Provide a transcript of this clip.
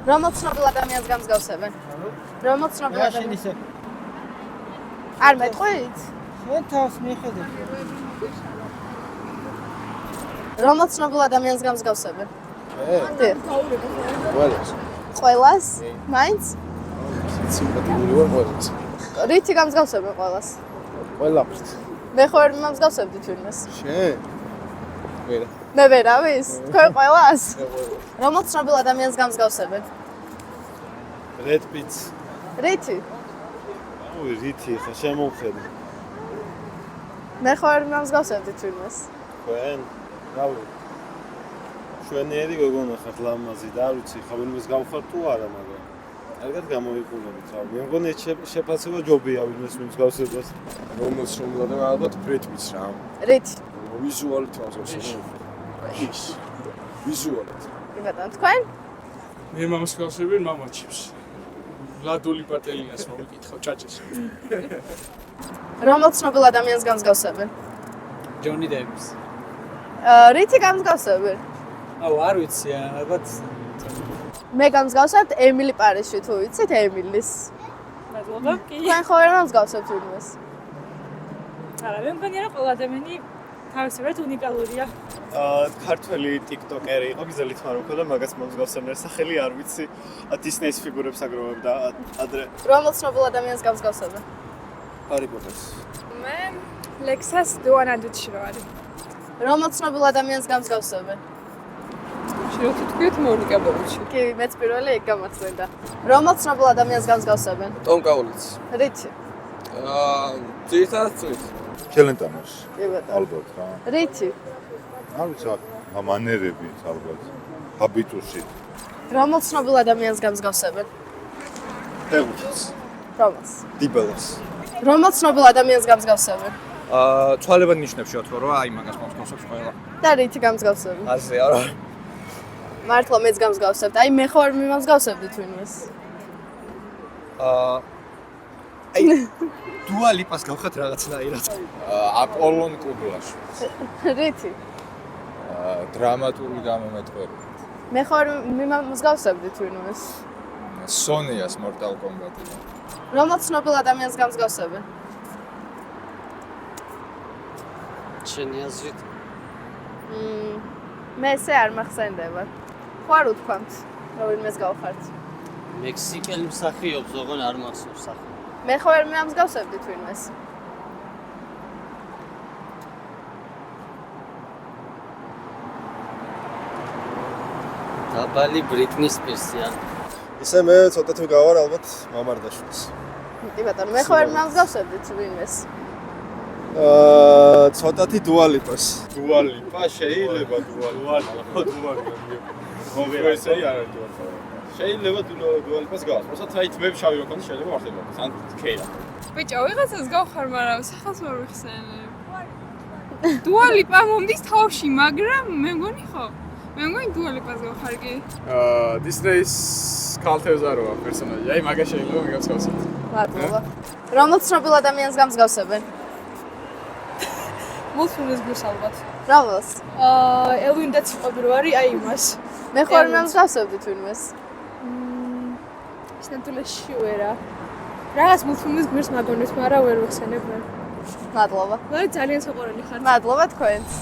რომელ ცნობილ ადამიანს გამსგავსებენ? რომელ ცნობილ ადამიანს? არ მეტყვით? შენ თავს მიხედავ. რომელ ცნობილ ადამიანს გამსგავსებენ? მე? ყველას. ყველას? მაინც? სიმპათიური ვარ ყველას. რითი გამსგავსებენ ყველას? ყველაფრით. მე ხო ვერ მომსგავსებდი თვითონს. შენ? ვერა. მე ვერავის? თქვენ ყველას? რომელ ცნობილ ადამიანს გამსგავსებენ? Red Pits. რითი? ой, რითი ხა შემოვხედე. მე ხო ვერ მომსგავსებდი თვითონს. თქვენ? რავი. ჩვენიერი გოგონა ხარ ლამაზი და არ ვიცი ხა ვინმეს გავხარ თუ არა, მაგრამ კარგად გამოიყურებით, რა. მე მგონი შეფასება ჯობია ვინმეს მსგავსებას. რომელს შემოვიდა ალბათ Red Pits რა. რითი? ვიზუალით აღსავსე. ის. ვიზუალით. კი ბატონო, თქვენ? მე მომსგავსებენ მამაჩებს. ვლადული პატელიას მომიკითხავ ჭაჭეს. რომელ ცნობილ ადამიანს გამსგავსებენ? ჯონი დევის. რითი გამსგავსებენ? აუ არ ვიცი, ალბათ მე გამსგავსებთ ემილი პარიზში, თუ ვიცით ემილის. მადლობა. კი. თქვენ ხო ვერ მომსგავსებთ ვინმეს? არა, მე მგონია რომ ყველა ადამიანი თავისებურად უნიკალურია. ქართველი ტიკტოკერი იყო გზელით მაროქო და მაგას მომსგავსებენ სახელი არ ვიცი დისნეის ფიგურებს აგროვებდა ადრე რომელ ცნობილ ადამიანს გამსგავსებენ? Harry Potter-ს. მე ლექსას დუანადუჩი რა არის. რომელ ცნობილ ადამიანს გამსგავსებენ? შეიძლება თქვით მონიკა ბელუჩი. კი, მეც პირველი ეგ გამახსენდა. რომელ ცნობილ ადამიანს გამსგავსებენ? Tom Kaulitz. რითი? ძირითადად წვით. ჩელენტანოს. კი ბატონო. ალბათ რა. რითი? არ ვიცი, მანერებით ალბათ. ჰაბიტუსი. რომელ ცნობილ ადამიანს გამსგავსებენ? ფეხბურთს რომელს? დიბალას რომელ ცნობილ ადამიანს გამსგავსებენ? ცვალებად ნიშნებს შევთქვა რომ აი მაგას მომსგავსებს ყველა. და რითი გამსგავსებენ? ასე არა. მართლა მეც გამსგავსებთ. აი მე ხო არ მიმამსგავსებდი თვითონს. აი დუა ლიპას გავხეთ რაღაცნაირად. აპოლონ კუბლაში. რითი? დრამატული გამომეტყველება. მე ხო არ მიმამსგავსებდი თვითონს. Sony-ას Mortal Kombat-ი. რომელ ცნობილ ადამიანს გამსგავსებენ? შენი აზრით? მე ესე არ მახსენდება. ხო არ უთქვამთ, რომ ვინმეს გავხართ. მექსიკელი მსახიობს, ოღონ არ მახსოვს სახელი. მე ხო ვერ მიმამსგავსებდი თვითონს. დაბალი ბრიტნი სპირსია. ისე მე ცოტათი გავარ ალბათ მამარდაშვილს კი ბატონო, მე ხო ვერ მიმამსგავსებდი ვინმეს. ცოტათი დუალიპას დუალიპა შეიძლება დუალიპა. მოგესე არა დუალიპა. შეიძლება დუალიპას გავს. უბრალოდ აი თმები შავი როკონი შეიძლება არ ხდება. ან ქეა. ბიჭო, ვიღაცას გავხარ, მაგრამ სახელს ვერ ვიხსენებ. დუალიპა მომდის თავში, მაგრამ მე მგონი ხო? მე მგონი დუალიპას გავხარ კი. დისნეის ქალთევზაროა პერსონაჟი. აი მაგას შეიძლება მიგავსავსოთ. მადლობა. რომელ ცნობილ ადამიანს გამსგავსებენ? მულტფილმის გულს ალბათ. რომელს? ელვინ და ციყობი რო არის, აი იმას. მე ხო არ მიმამსგავსებდი ვინმეს. ის ნატურაში ვერა. რაღაც მულტფილმის გულს მაგონებს, მაგრამ ვერ ვიხსენებ მე. მადლობა. მაგრამ ძალიან საყვარელი ხარ. მადლობა თქვენს.